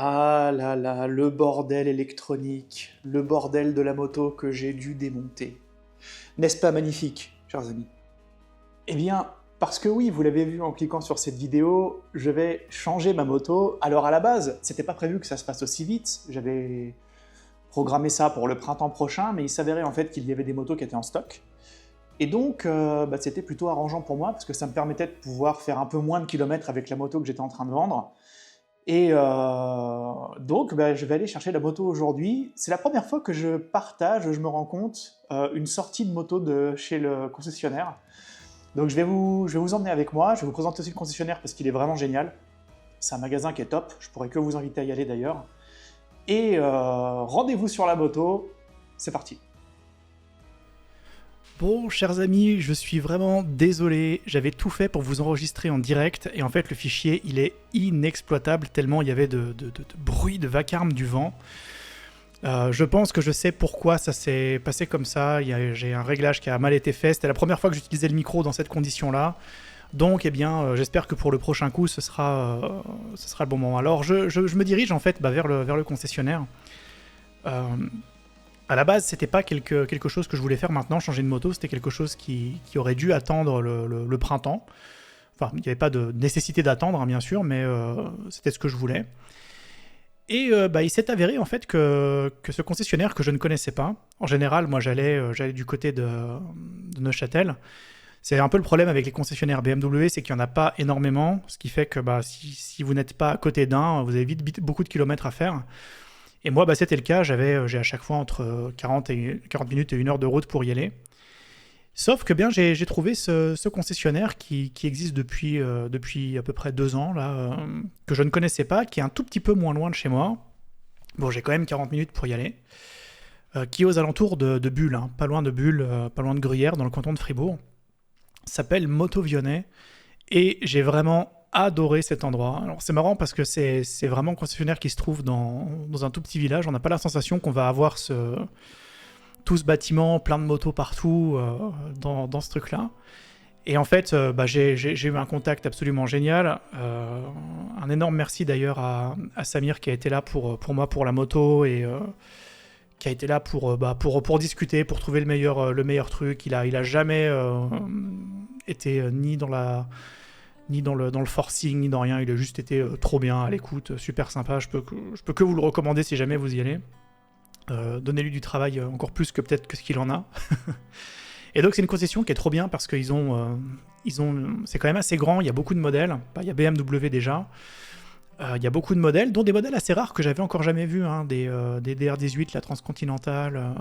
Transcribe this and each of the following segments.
Ah là là, le bordel électronique, le bordel de la moto que j'ai dû démonter. N'est-ce pas magnifique, chers amis? Eh bien, parce que oui, vous l'avez vu en cliquant sur cette vidéo, je vais changer ma moto. Alors à la base, c'était pas prévu que ça se fasse aussi vite. J'avais programmé ça pour le printemps prochain, mais il s'avérait en fait qu'il y avait des motos qui étaient en stock. Et donc, c'était plutôt arrangeant pour moi, parce que ça me permettait de pouvoir faire un peu moins de kilomètres avec la moto que j'étais en train de vendre. Et donc, je vais aller chercher la moto aujourd'hui. C'est la première fois que je partage, je me rends compte, une sortie de moto de chez le concessionnaire. Donc je vais vous emmener avec moi, je vais vous présenter aussi le concessionnaire parce qu'il est vraiment génial. C'est un magasin qui est top, je pourrais que vous inviter à y aller d'ailleurs. Et rendez-vous sur la moto, c'est parti. Bon, chers amis, je suis vraiment désolé, j'avais tout fait pour vous enregistrer en direct, et en fait le fichier il est inexploitable tellement il y avait de bruit, de vacarme du vent. Je pense que je sais pourquoi ça s'est passé comme ça, j'ai un réglage qui a mal été fait, c'était la première fois que j'utilisais le micro dans cette condition-là, donc eh bien j'espère que pour le prochain coup ce sera le bon moment. Alors je me dirige en fait vers le concessionnaire. À la base, c'était pas quelque chose que je voulais faire maintenant, changer de moto, c'était quelque chose qui aurait dû attendre le printemps. Enfin, il n'y avait pas de nécessité d'attendre, hein, bien sûr, mais c'était ce que je voulais. Et il s'est avéré en fait que ce concessionnaire que je ne connaissais pas, en général, moi j'allais du côté de Neuchâtel. C'est un peu le problème avec les concessionnaires BMW, c'est qu'il n'y en a pas énormément, ce qui fait que si vous n'êtes pas à côté d'un, vous avez vite beaucoup de kilomètres à faire. Et moi, c'était le cas, j'ai à chaque fois entre 40 minutes et 1 heure de route pour y aller. Sauf que bien, j'ai trouvé ce concessionnaire qui existe depuis à peu près 2 ans, là, que je ne connaissais pas, qui est un tout petit peu moins loin de chez moi. Bon, j'ai quand même 40 minutes pour y aller. Qui est aux alentours de Bulle, hein, pas loin de Bulle, pas loin de Gruyère, dans le canton de Fribourg. S'appelle Moto Vionnet. Et j'ai vraiment adoré cet endroit. Alors c'est marrant parce que c'est vraiment un concessionnaire qui se trouve dans un tout petit village. On n'a pas la sensation qu'on va avoir tout ce bâtiment, plein de motos partout dans ce truc-là. Et en fait, j'ai eu un contact absolument génial. Un énorme merci d'ailleurs à Samir qui a été là pour moi pour la moto et qui a été là pour discuter, pour trouver le meilleur truc. Il a jamais été ni dans le forcing, ni dans rien, il a juste été trop bien à l'écoute, super sympa, je peux que vous le recommander si jamais vous y allez. Donnez-lui du travail encore plus que peut-être que ce qu'il en a. Et donc c'est une concession qui est trop bien parce qu'ils c'est quand même assez grand, il y a beaucoup de modèles, il y a BMW déjà, il y a beaucoup de modèles, dont des modèles assez rares que j'avais encore jamais vus, hein, des DR18, la Transcontinentale,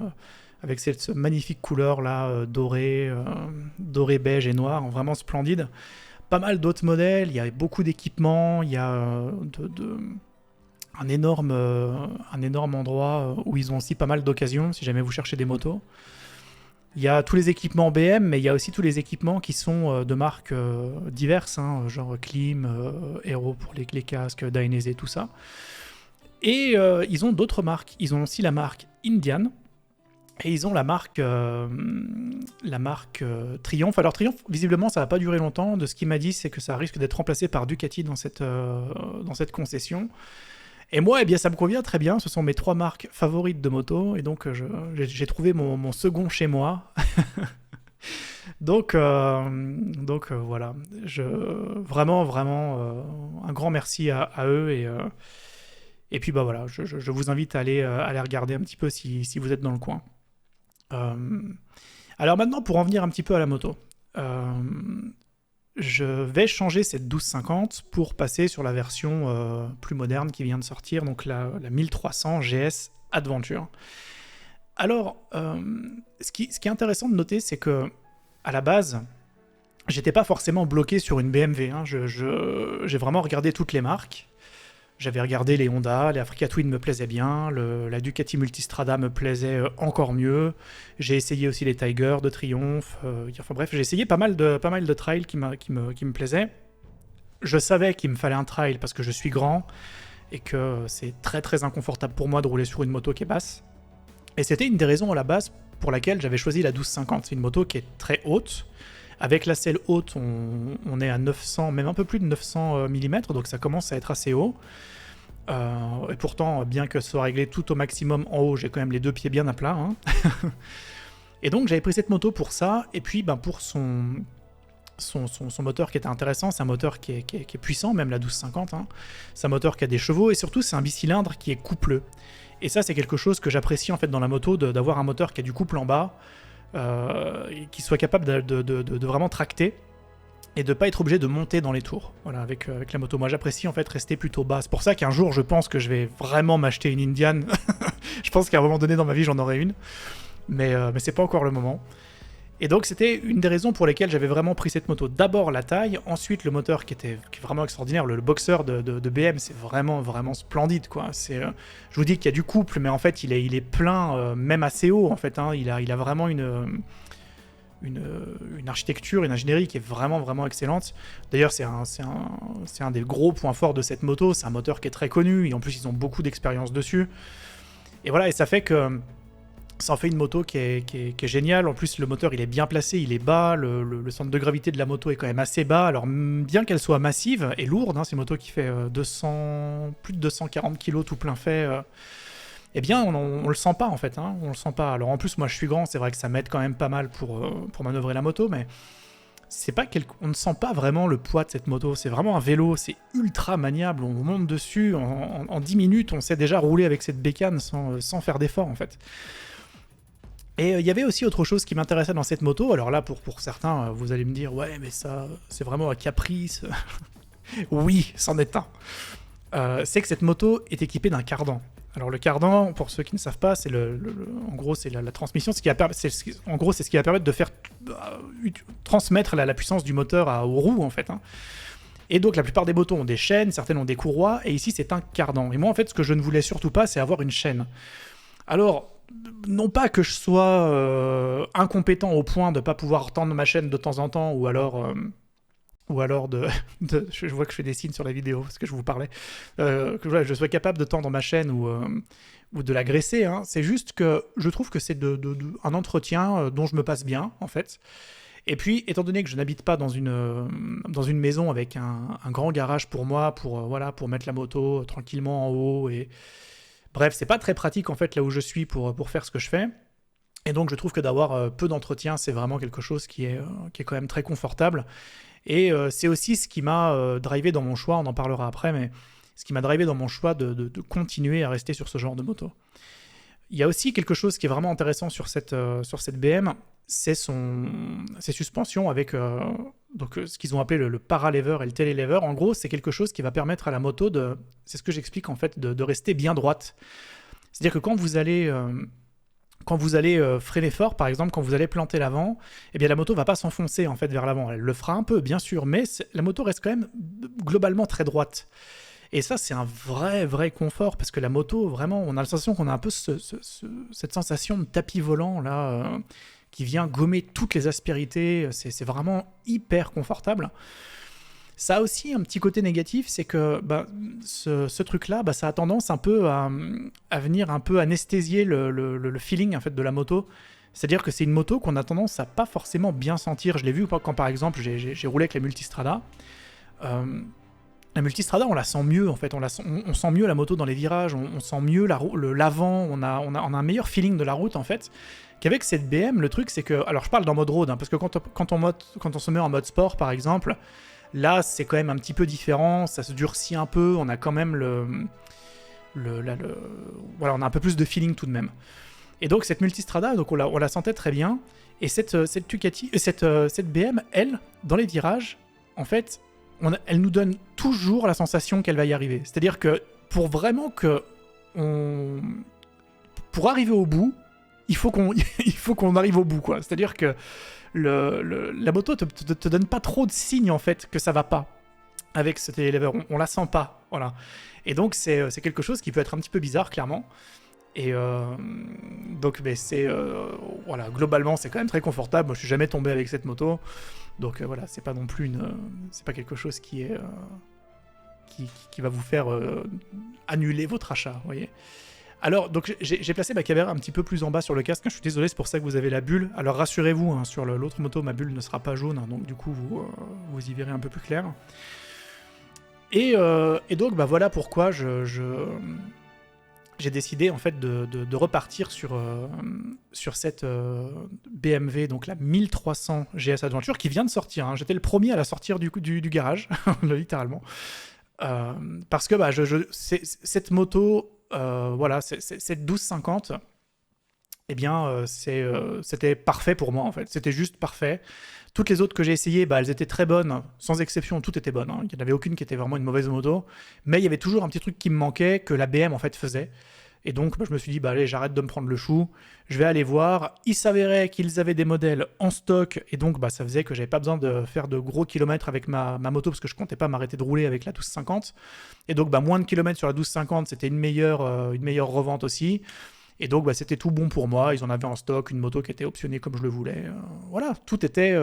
avec cette magnifique couleur là, dorée, beige et noir, vraiment splendide. Pas mal d'autres modèles, il y a beaucoup d'équipements, il y a un énorme endroit où ils ont aussi pas mal d'occasions, si jamais vous cherchez des motos. Il y a tous les équipements BM, mais il y a aussi tous les équipements qui sont de marques diverses, hein, genre Klim, Hero pour les casques, Dainese, tout ça. Et ils ont d'autres marques. Ils ont aussi la marque Indian, et ils ont la marque Triumph. Alors Triumph, visiblement, ça va pas durer longtemps. De ce qu'il m'a dit, c'est que ça risque d'être remplacé par Ducati dans cette concession. Et moi, eh bien, ça me convient très bien. Ce sont mes 3 marques favorites de moto. Et donc, j'ai trouvé mon second chez moi. donc voilà. Vraiment, un grand merci à eux. Et puis, voilà, je vous invite à aller regarder un petit peu si vous êtes dans le coin. Alors maintenant, pour en venir un petit peu à la moto. Je vais changer cette 1250 pour passer sur la version plus moderne qui vient de sortir, donc la 1300 GS Adventure. Alors, ce qui est intéressant de noter, c'est que à la base, j'étais pas forcément bloqué sur une BMW. Hein. J'ai vraiment regardé toutes les marques. J'avais regardé les Honda, les Africa Twin me plaisaient bien, la Ducati Multistrada me plaisait encore mieux. J'ai essayé aussi les Tiger de Triumph. Enfin bref, j'ai essayé pas mal de trails qui me plaisaient. Je savais qu'il me fallait un trail parce que je suis grand et que c'est très très inconfortable pour moi de rouler sur une moto qui est basse. Et c'était une des raisons à la base pour laquelle j'avais choisi la 1250. C'est une moto qui est très haute. Avec la selle haute, on est à 900, même un peu plus de 900 mm, donc ça commence à être assez haut. Et pourtant, bien que ce soit réglé tout au maximum en haut, j'ai quand même les 2 pieds bien à plat. Hein. Et donc j'avais pris cette moto pour ça, et puis pour son moteur qui était intéressant, c'est un moteur qui est puissant, même la 1250, hein. C'est un moteur qui a des chevaux, et surtout c'est un bicylindre qui est coupleux. Et ça c'est quelque chose que j'apprécie en fait dans la moto, d'avoir un moteur qui a du couple en bas, et qui soit capable de vraiment tracter, et de pas être obligé de monter dans les tours, voilà, avec la moto. Moi j'apprécie en fait rester plutôt bas, c'est pour ça qu'un jour je pense que je vais vraiment m'acheter une Indian, je pense qu'à un moment donné dans ma vie j'en aurai une, mais c'est pas encore le moment. Et donc c'était une des raisons pour lesquelles j'avais vraiment pris cette moto. D'abord la taille, ensuite le moteur qui est vraiment extraordinaire, le boxer de BM, c'est vraiment splendide quoi. Je vous dis qu'il y a du couple, mais en fait il est plein, même assez haut en fait, hein. Il a vraiment une architecture, une ingénierie qui est vraiment excellente. D'ailleurs c'est un des gros points forts de cette moto, c'est un moteur qui est très connu, et en plus ils ont beaucoup d'expérience dessus. Et voilà, et ça fait que ça en fait une moto qui est géniale. En plus, le moteur, il est bien placé, il est bas. Le centre de gravité de la moto est quand même assez bas. Alors, bien qu'elle soit massive et lourde, hein, c'est une moto qui fait plus de 240 kg tout plein fait, eh bien, on le sent pas, en fait. Hein, on le sent pas. Alors, en plus, moi, je suis grand. C'est vrai que ça m'aide quand même pas mal pour manœuvrer la moto, mais on ne sent pas vraiment le poids de cette moto. C'est vraiment un vélo. C'est ultra maniable. On monte dessus. En 10 minutes, on sait déjà rouler avec cette bécane sans faire d'effort, en fait. Et il y avait aussi autre chose qui m'intéressait dans cette moto. Alors là, pour certains, vous allez me dire « Ouais, mais ça, c'est vraiment un caprice. » Oui, c'en est un. C'est que cette moto est équipée d'un cardan. Alors le cardan, pour ceux qui ne savent pas, c'est en gros, c'est la transmission. En gros, c'est ce qui va permettre de faire transmettre la puissance du moteur aux roues, en fait. Hein. Et donc la plupart des motos ont des chaînes, certaines ont des courroies, et ici c'est un cardan. Et moi, en fait, ce que je ne voulais surtout pas, c'est avoir une chaîne. Alors, non pas que je sois incompétent au point de ne pas pouvoir tendre ma chaîne de temps en temps, ou alors je vois que je fais des signes sur la vidéo parce que je vous parlais, que voilà, je sois capable de tendre ma chaîne ou de la graisser. Hein. C'est juste que je trouve que c'est un entretien dont je me passe bien, en fait. Et puis, étant donné que je n'habite pas dans une maison avec un grand garage pour moi, pour mettre la moto tranquillement en haut, et bref, c'est pas très pratique en fait là où je suis pour faire ce que je fais. Et donc je trouve que d'avoir peu d'entretien, c'est vraiment quelque chose qui est quand même très confortable. Et c'est aussi ce qui m'a drivé dans mon choix, on en parlera après, mais ce qui m'a drivé dans mon choix de continuer à rester sur ce genre de moto. Il y a aussi quelque chose qui est vraiment intéressant sur cette BM, c'est ses suspensions avec ce qu'ils ont appelé le paralever et le télélever. En gros, c'est quelque chose qui va permettre à la moto c'est ce que j'explique en fait, de rester bien droite. C'est-à-dire que quand vous allez freiner fort, par exemple, quand vous allez planter l'avant, eh bien la moto va pas s'enfoncer en fait vers l'avant. Elle le fera un peu, bien sûr, mais la moto reste quand même globalement très droite. Et ça, c'est un vrai confort, parce que la moto, vraiment, on a la sensation qu'on a un peu cette sensation de tapis volant, là, qui vient gommer toutes les aspérités. C'est vraiment hyper confortable. Ça a aussi un petit côté négatif, c'est que ce truc-là, ça a tendance un peu à venir un peu anesthésier le feeling en fait, de la moto. C'est-à-dire que c'est une moto qu'on a tendance à pas forcément bien sentir. Je l'ai vu quand, par exemple, j'ai roulé avec la Multistrada. La Multistrada, on la sent mieux en fait, on sent mieux la moto dans les virages, on sent mieux l'avant, on a un meilleur feeling de la route en fait, qu'avec cette BM. Le truc c'est que, alors je parle dans mode road, hein, parce que quand on se met en mode sport par exemple, là c'est quand même un petit peu différent, ça se durcit un peu, on a quand même voilà, on a un peu plus de feeling tout de même. Et donc cette Multistrada, donc on la sentait très bien, et cette BM, elle, dans les virages, en fait, elle nous donne toujours la sensation qu'elle va y arriver. C'est-à-dire que pour arriver au bout, il faut qu'on arrive au bout, quoi. C'est-à-dire que la moto te donne pas trop de signes en fait que ça va pas avec ce télélever. On la sent pas, voilà. Et donc c'est quelque chose qui peut être un petit peu bizarre, clairement. Et donc voilà, globalement c'est quand même très confortable. Moi je suis jamais tombé avec cette moto, donc voilà, c'est pas non plus c'est pas quelque chose qui va vous faire annuler votre achat, vous voyez. Alors donc j'ai placé ma caméra un petit peu plus en bas sur le casque, je suis désolé, c'est pour ça que vous avez la bulle. Alors rassurez-vous, hein, sur l'autre moto ma bulle ne sera pas jaune, hein, donc du coup vous y verrez un peu plus clair. Et donc bah voilà pourquoi j'ai décidé en fait de repartir sur cette BMW, donc la 1300 GS Adventure, qui vient de sortir. Hein. J'étais le premier à la sortir du garage, littéralement. Parce que bah, cette moto, voilà, cette 1250, eh bien, c'était parfait pour moi, en fait. C'était juste parfait. Toutes les autres que j'ai essayées, bah, elles étaient très bonnes. Sans exception, toutes étaient bonnes. Hein. Il n'y en avait aucune qui était vraiment une mauvaise moto. Mais il y avait toujours un petit truc qui me manquait, que la BM, en fait, faisait. Et donc, bah, je me suis dit, bah, allez, j'arrête de me prendre le chou. Je vais aller voir. Il s'avérait qu'ils avaient des modèles en stock. Et donc, bah, ça faisait que j'avais pas besoin de faire de gros kilomètres avec ma moto, parce que je comptais pas m'arrêter de rouler avec la 1250. Et donc, bah, moins de kilomètres sur la 1250, c'était une meilleure revente aussi. Et donc, bah, c'était tout bon pour moi. Ils en avaient en stock une moto qui était optionnée comme je le voulais. Voilà, tout était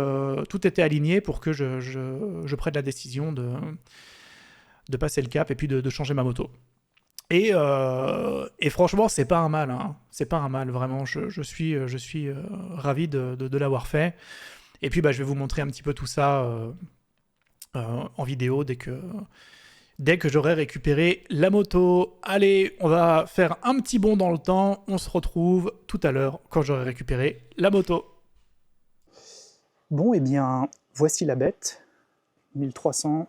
aligné pour que je prenne la décision de passer le cap et puis de changer ma moto. Et franchement, c'est pas un mal. Hein. C'est pas un mal, vraiment. Je suis ravi de l'avoir fait. Et puis, bah, je vais vous montrer un petit peu tout ça en vidéo dès que j'aurai récupéré la moto. Allez, on va faire un petit bond dans le temps. On se retrouve tout à l'heure quand j'aurai récupéré la moto. Bon, eh bien, voici la bête. 1300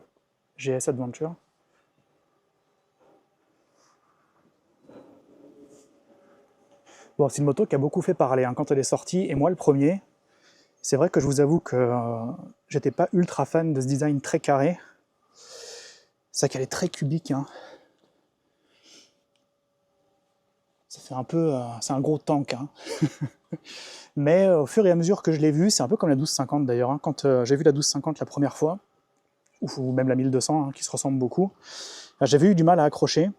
GS Adventure. Bon, c'est une moto qui a beaucoup fait parler hein, quand elle est sortie, et moi le premier. C'est vrai que je vous avoue que j'étais pas ultra fan de ce design très carré. C'est vrai qu'elle est très cubique. Hein. Ça fait un peu... c'est un gros tank. Hein. Mais au fur et à mesure que je l'ai vue, c'est un peu comme la 1250 d'ailleurs. Hein. Quand j'ai vu la 1250 la première fois, ou même la 1200, hein, qui se ressemble beaucoup, j'avais eu du mal à accrocher.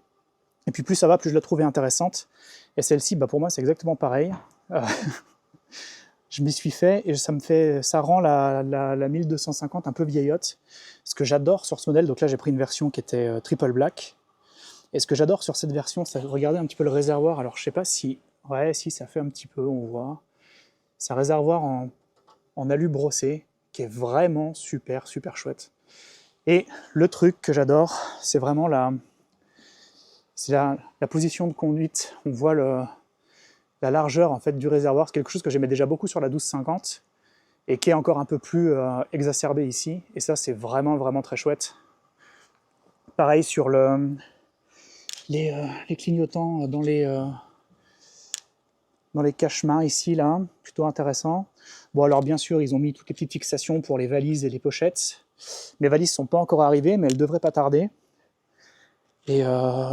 Et puis plus ça va, plus je la trouvais intéressante. Et celle-ci, bah pour moi, c'est exactement pareil. Je m'y suis fait et ça rend la 1250 un peu vieillotte. Ce que j'adore sur ce modèle, donc là j'ai pris une version qui était triple black. Et ce que j'adore sur cette version, c'est regardez un petit peu le réservoir. Alors je sais pas si, ouais, si ça fait un petit peu, on voit. C'est un réservoir en alu brossé qui est vraiment super chouette. Et le truc que j'adore, c'est vraiment la position de conduite. On voit la largeur en fait, du réservoir. C'est quelque chose que j'aimais déjà beaucoup sur la 1250 et qui est encore un peu plus exacerbé ici. Et ça, c'est vraiment très chouette. Pareil sur les clignotants dans les cache-mains ici, là, plutôt intéressant. Bon, alors bien sûr, ils ont mis toutes les petites fixations pour les valises et les pochettes. Mes valises ne sont pas encore arrivées, mais elles devraient pas tarder. Et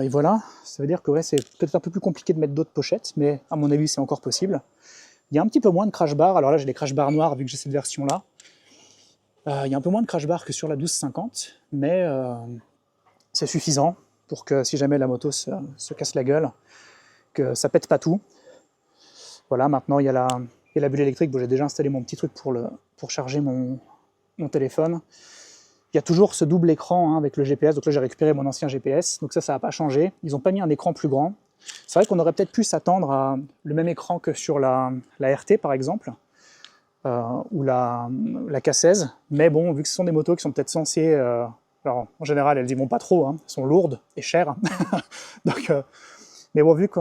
voilà, ça veut dire que ouais, c'est peut-être un peu plus compliqué de mettre d'autres pochettes, mais à mon avis, c'est encore possible. Il y a un petit peu moins de crash bar. Alors là, j'ai des crash bars noirs vu que j'ai cette version-là. Il y a un peu moins de crash bar que sur la 1250, mais c'est suffisant pour que si jamais la moto se casse la gueule, que ça pète pas tout. Voilà, maintenant il y a la bulle électrique. Bon, j'ai déjà installé mon petit truc pour charger mon téléphone. Il y a toujours ce double écran hein, avec le GPS. Donc là, j'ai récupéré mon ancien GPS. Donc ça n'a pas changé. Ils n'ont pas mis un écran plus grand. C'est vrai qu'on aurait peut-être pu s'attendre à le même écran que sur la RT, par exemple, ou la K16. Mais bon, vu que ce sont des motos qui sont peut-être censées... alors, en général, elles y vont pas trop. Hein, elles sont lourdes et chères. Donc, mais bon, vu que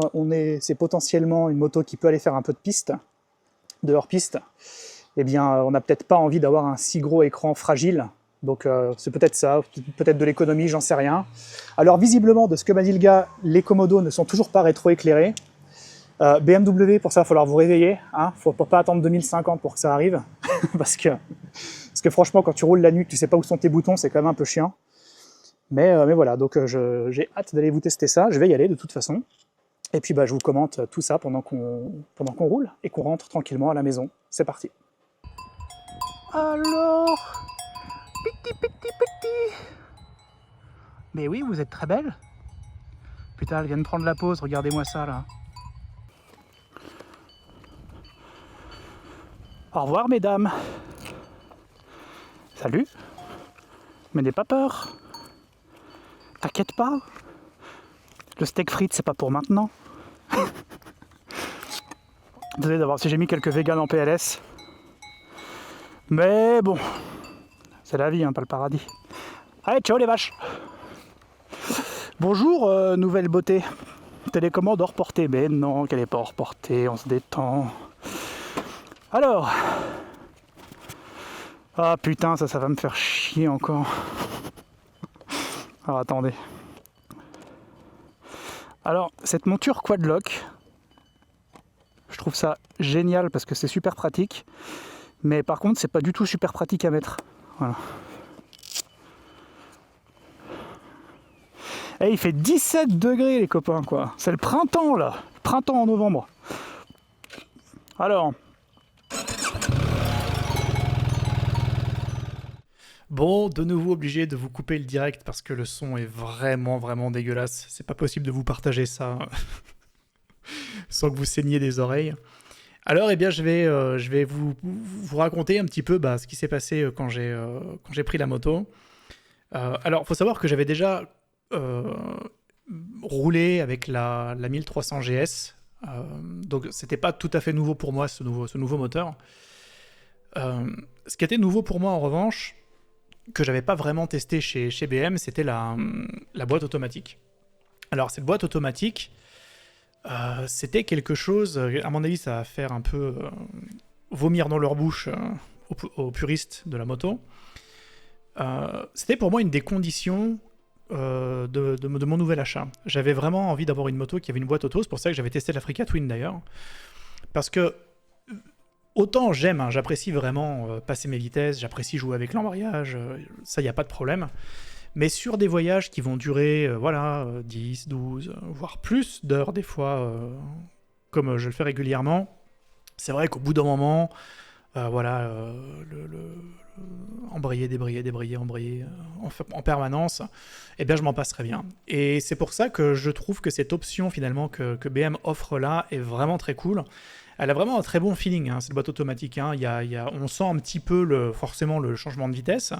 c'est potentiellement une moto qui peut aller faire un peu de piste, de hors-piste, eh bien, on n'a peut-être pas envie d'avoir un si gros écran fragile. Donc c'est peut-être ça, peut-être de l'économie, j'en sais rien. Alors visiblement, de ce que m'a dit le gars, les Komodo ne sont toujours pas rétroéclairés. BMW, pour ça, il va falloir vous réveiller. Hein, faut pas attendre 2050 pour que ça arrive. parce que franchement, quand tu roules la nuit, tu sais pas où sont tes boutons, c'est quand même un peu chiant. Mais voilà, donc j'ai hâte d'aller vous tester ça. Je vais y aller de toute façon. Et puis bah, je vous commente tout ça pendant qu'on roule et qu'on rentre tranquillement à la maison. C'est parti. Alors... Petit. Mais oui, vous êtes très belle. Putain, elle vient de prendre la pause, regardez-moi ça là. Au revoir mesdames. Salut. Mais n'aie pas peur. T'inquiète pas. Le steak frites, c'est pas pour maintenant. Désolé d'avoir si j'ai mis quelques véganes en PLS. Mais bon. C'est la vie, hein, pas le paradis. Allez, ciao les vaches! Bonjour, nouvelle beauté. Télécommande hors portée. Mais non, qu'elle n'est pas hors portée, on se détend. Alors. Ah putain, ça va me faire chier encore. Alors attendez. Alors, cette monture Quadlock, je trouve ça génial parce que c'est super pratique. Mais par contre, c'est pas du tout super pratique à mettre. Voilà. Et il fait 17 degrés les copains quoi. C'est le printemps là. Printemps en novembre. Alors. Bon, de nouveau obligé de vous couper le direct parce que le son est vraiment dégueulasse. C'est pas possible de vous partager ça sans que vous saigniez des oreilles. Alors, eh bien, je vais vous raconter un petit peu ce qui s'est passé quand j'ai pris la moto. Alors, il faut savoir que j'avais déjà roulé avec la 1300 GS. Donc, c'était pas tout à fait nouveau pour moi, ce nouveau moteur. Ce qui était nouveau pour moi, en revanche, que j'avais pas vraiment testé chez BM, c'était la boîte automatique. Alors, cette boîte automatique, c'était quelque chose, à mon avis, ça va faire un peu vomir dans leur bouche aux puristes de la moto. C'était pour moi une des conditions de mon nouvel achat. J'avais vraiment envie d'avoir une moto qui avait une boîte auto, c'est pour ça que j'avais testé l'Africa Twin d'ailleurs. Parce que autant j'aime, j'apprécie vraiment passer mes vitesses, j'apprécie jouer avec l'embrayage, ça il n'y a pas de problème. Mais sur des voyages qui vont durer 10, 12, voire plus d'heures des fois, comme je le fais régulièrement, c'est vrai qu'au bout d'un moment, embrayer, débrayer, embrayer en permanence, eh bien je m'en passerai bien. Et c'est pour ça que je trouve que cette option finalement que BM offre là est vraiment très cool. Elle a vraiment un très bon feeling, cette boîte automatique. On sent un petit peu forcément le changement de vitesse,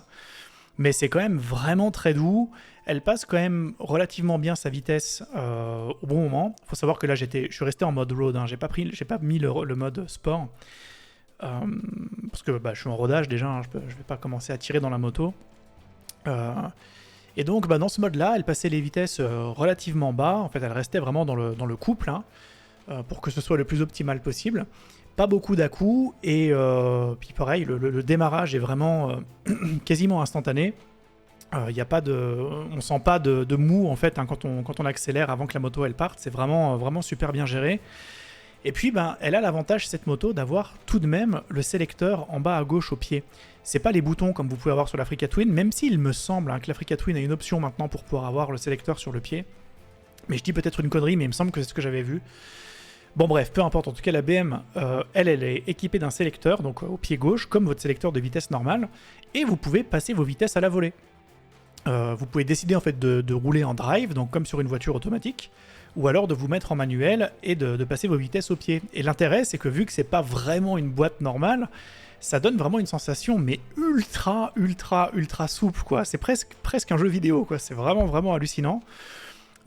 mais c'est quand même vraiment très doux. Elle passe quand même relativement bien sa vitesse au bon moment. Il faut savoir que là, je suis resté en mode road, j'ai pas mis le mode sport. Parce que je suis en rodage déjà, je vais pas commencer à tirer dans la moto. Et donc dans ce mode-là, elle passait les vitesses relativement bas. En fait, elle restait vraiment dans le couple, pour que ce soit le plus optimal possible. Pas beaucoup d'à-coups, et puis pareil, le démarrage est vraiment quasiment instantané. Y a pas on sent pas de mou en fait quand on accélère avant que la moto elle parte. C'est vraiment super bien géré. Et puis elle a l'avantage, cette moto, d'avoir tout de même le sélecteur en bas à gauche au pied. C'est pas les boutons comme vous pouvez avoir sur l'Africa Twin, même s'il me semble que l'Africa Twin a une option maintenant pour pouvoir avoir le sélecteur sur le pied. Mais je dis peut-être une connerie, mais il me semble que c'est ce que j'avais vu. Bon bref, peu importe, en tout cas la BM, elle est équipée d'un sélecteur, donc au pied gauche, comme votre sélecteur de vitesse normale, et vous pouvez passer vos vitesses à la volée. Vous pouvez décider en fait de rouler en drive, donc comme sur une voiture automatique, ou alors de vous mettre en manuel et de passer vos vitesses au pied. Et l'intérêt, c'est que vu que c'est pas vraiment une boîte normale, ça donne vraiment une sensation mais ultra souple quoi. C'est presque un jeu vidéo quoi. C'est vraiment hallucinant.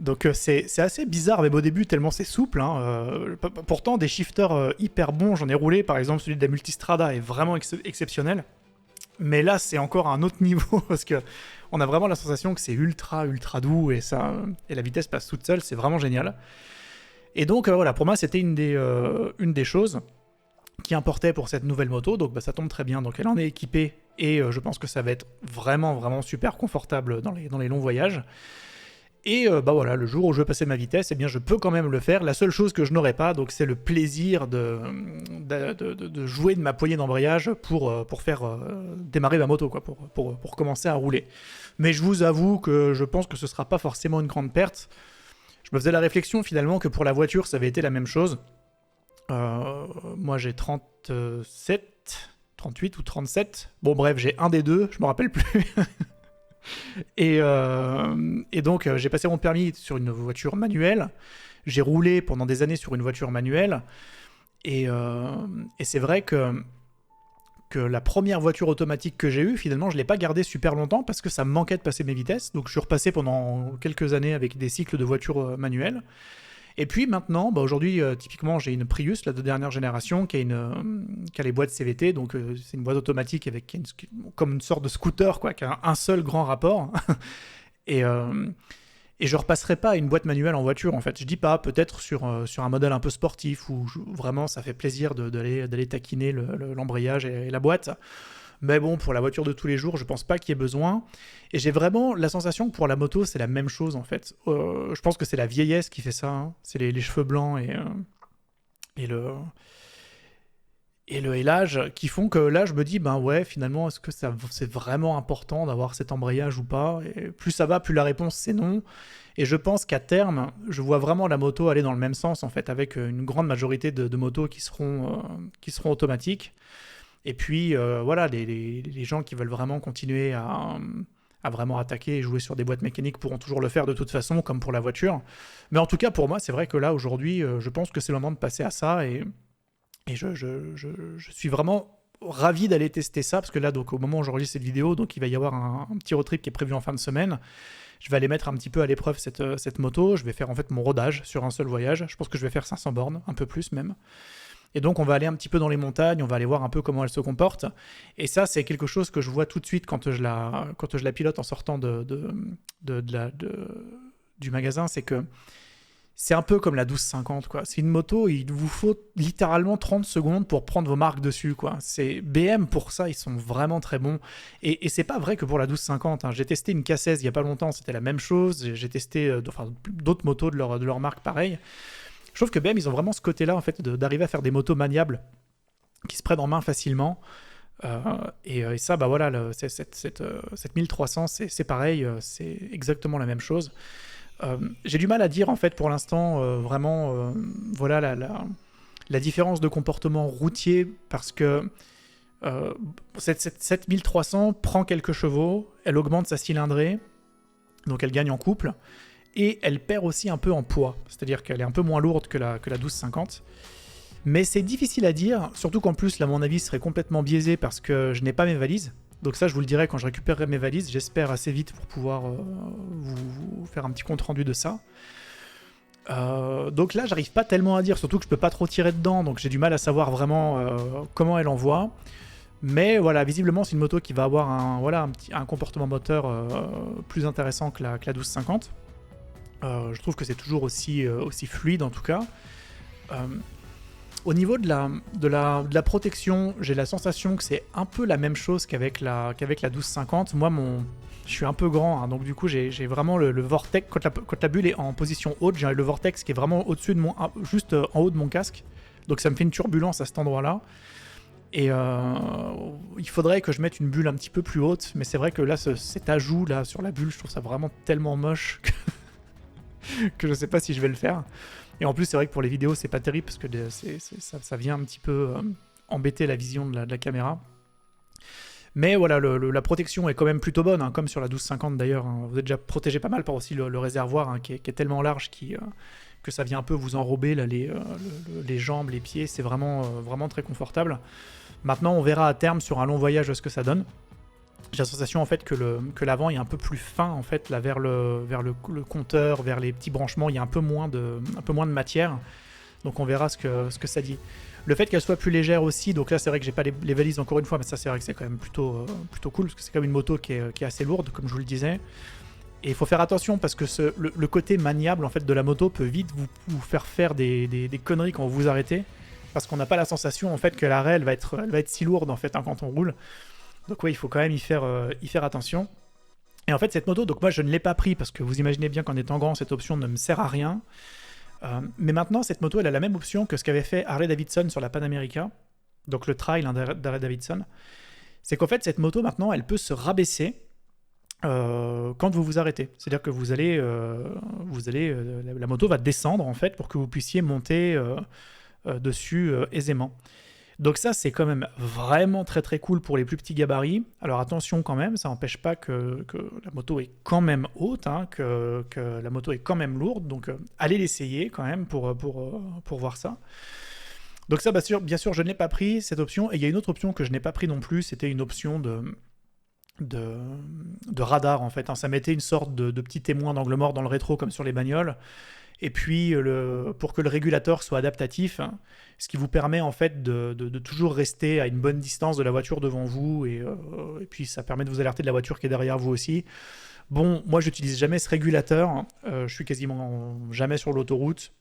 Donc c'est assez bizarre même au début tellement c'est souple. Pourtant des shifters hyper bons, j'en ai roulé par exemple celui de la Multistrada est vraiment exceptionnel. Mais là c'est encore à un autre niveau parce que on a vraiment la sensation que c'est ultra doux et la vitesse passe toute seule, c'est vraiment génial. Et donc voilà, pour moi c'était une des choses qui importait pour cette nouvelle moto, donc ça tombe très bien, donc elle en est équipée et je pense que ça va être vraiment super confortable dans les longs voyages. Et voilà, le jour où je veux passer ma vitesse, eh bien je peux quand même le faire. La seule chose que je n'aurai pas, donc c'est le plaisir de jouer de ma poignée d'embrayage pour faire démarrer ma moto, quoi, pour commencer à rouler. Mais je vous avoue que je pense que ce sera pas forcément une grande perte. Je me faisais la réflexion finalement que pour la voiture, ça avait été la même chose. Moi j'ai 37, 38 ou 37. Bon bref, j'ai un des deux, je me rappelle plus. Et donc j'ai passé mon permis sur une voiture manuelle. J'ai roulé pendant des années sur une voiture manuelle. Et c'est vrai que la première voiture automatique que j'ai eue, finalement, je ne l'ai pas gardée super longtemps parce que ça me manquait de passer mes vitesses. Donc je suis repassé pendant quelques années avec des cycles de voitures manuelles. Et puis maintenant, aujourd'hui, typiquement, j'ai une Prius, la de dernière génération, qui a les boîtes CVT, donc c'est une boîte automatique comme une sorte de scooter, quoi, qui a un seul grand rapport. Et Et je repasserai pas à une boîte manuelle en voiture, en fait. Je dis pas, peut-être sur un modèle un peu sportif où vraiment ça fait plaisir d'aller taquiner l'embrayage et la boîte. Mais bon, pour la voiture de tous les jours, je pense pas qu'il y ait besoin. Et j'ai vraiment la sensation que pour la moto, c'est la même chose, en fait. Je pense que c'est la vieillesse qui fait ça, hein. C'est les cheveux blancs et et l'âge qui font que là, je me dis, ben ouais, finalement, est-ce que c'est vraiment important d'avoir cet embrayage ou pas? Et plus ça va, plus la réponse c'est non. Et je pense qu'à terme, je vois vraiment la moto aller dans le même sens, en fait, avec une grande majorité de motos qui seront automatiques. Et puis, voilà, les gens qui veulent vraiment continuer à vraiment attaquer et jouer sur des boîtes mécaniques pourront toujours le faire de toute façon, comme pour la voiture. Mais en tout cas, pour moi, c'est vrai que là, aujourd'hui, je pense que c'est le moment de passer à ça. Et je suis vraiment ravi d'aller tester ça, parce que là, donc, au moment où j'enregistre cette vidéo, donc, il va y avoir un petit road trip qui est prévu en fin de semaine. Je vais aller mettre un petit peu à l'épreuve cette moto. Je vais faire en fait mon rodage sur un seul voyage. Je pense que je vais faire 500 bornes, un peu plus même. Et donc, on va aller un petit peu dans les montagnes, on va aller voir un peu comment elle se comporte. Et ça, c'est quelque chose que je vois tout de suite quand je la pilote en sortant du magasin. C'est que c'est un peu comme la 1250, quoi. C'est une moto, il vous faut littéralement 30 secondes pour prendre vos marques dessus, quoi. C'est BM, pour ça, ils sont vraiment très bons. Et c'est pas vrai que pour la 1250, hein. J'ai testé une K16 il y a pas longtemps, c'était la même chose. J'ai testé d'autres motos de leur marque, pareil. Je trouve que BM, ils ont vraiment ce côté-là, en fait, d'arriver à faire des motos maniables qui se prennent en main facilement. Et ça, bah voilà, cette 1300, c'est pareil, c'est exactement la même chose. J'ai du mal à dire, en fait, pour l'instant, vraiment, voilà la différence de comportement routier, parce que cette 1300 prend quelques chevaux, elle augmente sa cylindrée, donc elle gagne en couple. Et elle perd aussi un peu en poids, c'est-à-dire qu'elle est un peu moins lourde que la 1250. Mais c'est difficile à dire, surtout qu'en plus, là, mon avis serait complètement biaisé parce que je n'ai pas mes valises. Donc ça, je vous le dirai quand je récupérerai mes valises, j'espère assez vite pour pouvoir vous faire un petit compte-rendu de ça. Donc là, j'arrive pas tellement à dire, surtout que je peux pas trop tirer dedans, donc j'ai du mal à savoir vraiment comment elle envoie. Mais voilà, visiblement, c'est une moto qui va avoir un comportement moteur plus intéressant que la 1250. Je trouve que c'est toujours aussi fluide en tout cas. Au niveau de la protection, j'ai la sensation que c'est un peu la même chose qu'avec la 1250. Moi, je suis un peu grand, hein, donc du coup j'ai vraiment le vortex. Quand la bulle est en position haute, j'ai le vortex qui est vraiment au-dessus de juste en haut de mon casque. Donc ça me fait une turbulence à cet endroit-là. Et il faudrait que je mette une bulle un petit peu plus haute, mais c'est vrai que là, cet ajout là sur la bulle, je trouve ça vraiment tellement moche que je sais pas si je vais le faire. Et en plus, c'est vrai que pour les vidéos, c'est pas terrible parce que ça vient un petit peu embêter la vision de la caméra. Mais voilà, la protection est quand même plutôt bonne, hein, comme sur la 1250 d'ailleurs. Hein. Vous êtes déjà protégé pas mal par aussi le réservoir, hein, qui est tellement large que ça vient un peu vous enrober là, les jambes, les pieds. C'est vraiment très confortable. Maintenant, on verra à terme sur un long voyage ce que ça donne. J'ai la sensation en fait que l'avant est un peu plus fin en fait là vers le compteur, vers les petits branchements, il y a un peu moins de matière. Donc on verra ce que ça dit. Le fait qu'elle soit plus légère aussi, donc là c'est vrai que j'ai pas les valises encore une fois, mais ça c'est vrai que c'est quand même plutôt cool parce que c'est quand même une moto qui est assez lourde comme je vous le disais. Et il faut faire attention parce que le côté maniable en fait de la moto peut vite vous faire des conneries quand vous vous arrêtez, parce qu'on n'a pas la sensation en fait que l'arrêt elle va être si lourde en fait hein, quand on roule. Donc ouais, il faut quand même y faire attention. Et en fait, cette moto, donc moi je ne l'ai pas pris parce que vous imaginez bien qu'en étant grand, cette option ne me sert à rien. Mais maintenant, cette moto, elle a la même option que ce qu'avait fait Harley Davidson sur la Pan America, donc le trail hein, d'Harley Davidson. C'est qu'en fait, cette moto, maintenant, elle peut se rabaisser quand vous vous arrêtez. C'est-à-dire que la moto va descendre en fait pour que vous puissiez monter dessus aisément. Donc ça, c'est quand même vraiment très très cool pour les plus petits gabarits. Alors attention quand même, ça n'empêche pas que la moto est quand même haute, hein, que la moto est quand même lourde. Donc allez l'essayer quand même pour voir ça. Donc ça, bien sûr, je ne l'ai pas pris, cette option. Et il y a une autre option que je n'ai pas pris non plus, c'était une option de radar en fait. Hein. Ça mettait une sorte de petit témoin d'angle mort dans le rétro comme sur les bagnoles. Et puis, pour que le régulateur soit adaptatif, hein, ce qui vous permet en fait de toujours rester à une bonne distance de la voiture devant vous, et puis ça permet de vous alerter de la voiture qui est derrière vous aussi. Bon, moi, j'utilise jamais ce régulateur. Je suis quasiment jamais sur l'autoroute.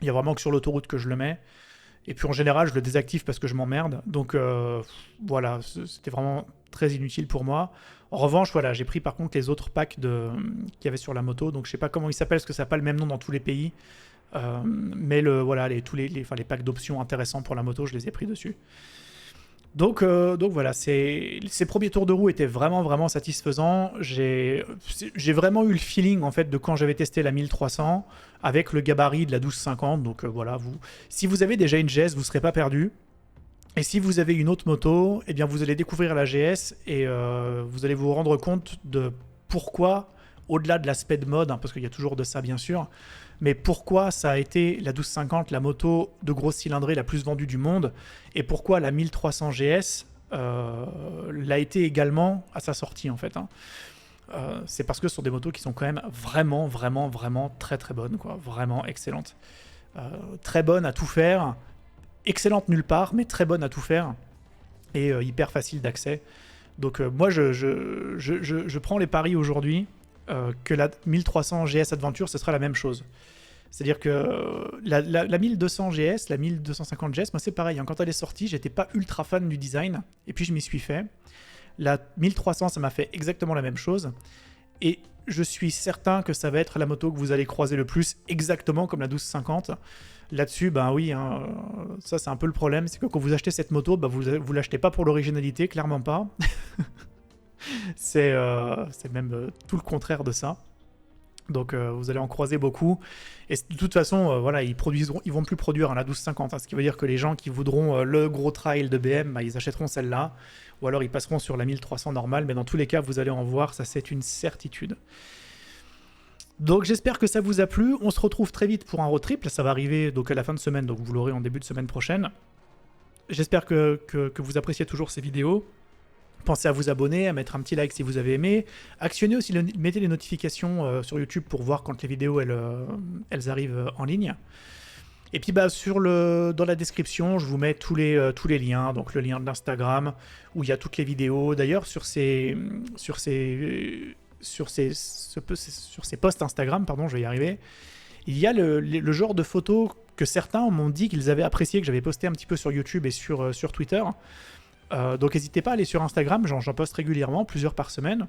Il y a vraiment que sur l'autoroute que je le mets. Et puis en général, je le désactive parce que je m'emmerde. Donc voilà, c'était vraiment très inutile pour moi. En revanche, voilà, j'ai pris par contre les autres packs qu'il y avait sur la moto. Donc je sais pas comment ils s'appellent, parce que ça n'a pas le même nom dans tous les pays. Mais voilà, les packs d'options intéressants pour la moto, je les ai pris dessus. Donc voilà, ces premiers tours de roue étaient vraiment vraiment satisfaisants. J'ai vraiment eu le feeling en fait de quand j'avais testé la 1300 avec le gabarit de la 1250. Donc voilà, si vous avez déjà une GS, vous ne serez pas perdu. Et si vous avez une autre moto, eh bien vous allez découvrir la GS et vous allez vous rendre compte de pourquoi, au-delà de l'aspect de mode, hein, parce qu'il y a toujours de ça bien sûr, mais pourquoi ça a été la 1250, la moto de grosse cylindrée la plus vendue du monde, et pourquoi la 1300 GS l'a été également à sa sortie en fait. Hein. C'est parce que ce sont des motos qui sont quand même vraiment, vraiment, vraiment très très bonnes, quoi. Vraiment excellentes. Très bonnes à tout faire, excellentes nulle part, mais très bonnes à tout faire, et hyper facile d'accès. Donc moi je prends les paris aujourd'hui que la 1300 GS Adventure, ce sera la même chose. C'est-à-dire que la 1200 GS, la 1250 GS, moi c'est pareil. Hein, quand elle est sortie, j'étais pas ultra fan du design, et puis je m'y suis fait. La 1300, ça m'a fait exactement la même chose. Et je suis certain que ça va être la moto que vous allez croiser le plus, exactement comme la 1250. Là-dessus, ben oui, hein, ça c'est un peu le problème, c'est que quand vous achetez cette moto, ben vous l'achetez pas pour l'originalité, clairement pas. C'est même tout le contraire de ça. Donc vous allez en croiser beaucoup. Et de toute façon, voilà, ils vont plus produire la 1250. Hein, ce qui veut dire que les gens qui voudront le gros trail de BM, bah, ils achèteront celle-là. Ou alors ils passeront sur la 1300 normale. Mais dans tous les cas, vous allez en voir, ça c'est une certitude. Donc j'espère que ça vous a plu. On se retrouve très vite pour un road trip. Là, ça va arriver donc à la fin de semaine, donc vous l'aurez en début de semaine prochaine. J'espère que vous appréciez toujours ces vidéos. Pensez à vous abonner, à mettre un petit like si vous avez aimé. Actionnez aussi, mettez les notifications sur YouTube pour voir quand les vidéos elles arrivent en ligne. Et puis bah, dans la description, je vous mets tous les liens. Donc le lien de l'Instagram où il y a toutes les vidéos. D'ailleurs sur ces posts Instagram, pardon, je vais y arriver. Il y a le genre de photos que certains m'ont dit qu'ils avaient apprécié, que j'avais posté un petit peu sur YouTube et sur Twitter. Donc n'hésitez pas à aller sur Instagram, j'en poste régulièrement, plusieurs par semaine.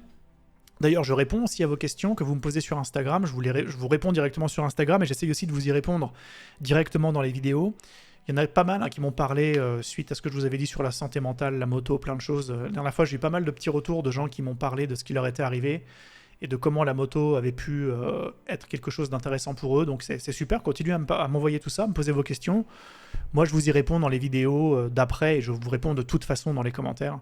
D'ailleurs, je réponds aussi à vos questions que vous me posez sur Instagram, je vous réponds directement sur Instagram et j'essaye aussi de vous y répondre directement dans les vidéos. Il y en a pas mal qui m'ont parlé suite à ce que je vous avais dit sur la santé mentale, la moto, plein de choses. La dernière fois, j'ai eu pas mal de petits retours de gens qui m'ont parlé de ce qui leur était arrivé et de comment la moto avait pu être quelque chose d'intéressant pour eux. Donc c'est super, continuez à m'envoyer tout ça, à me poser vos questions. Moi, je vous y réponds dans les vidéos d'après et je vous réponds de toute façon dans les commentaires.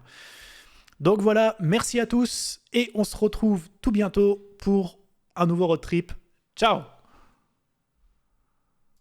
Donc voilà, merci à tous et on se retrouve tout bientôt pour un nouveau road trip. Ciao!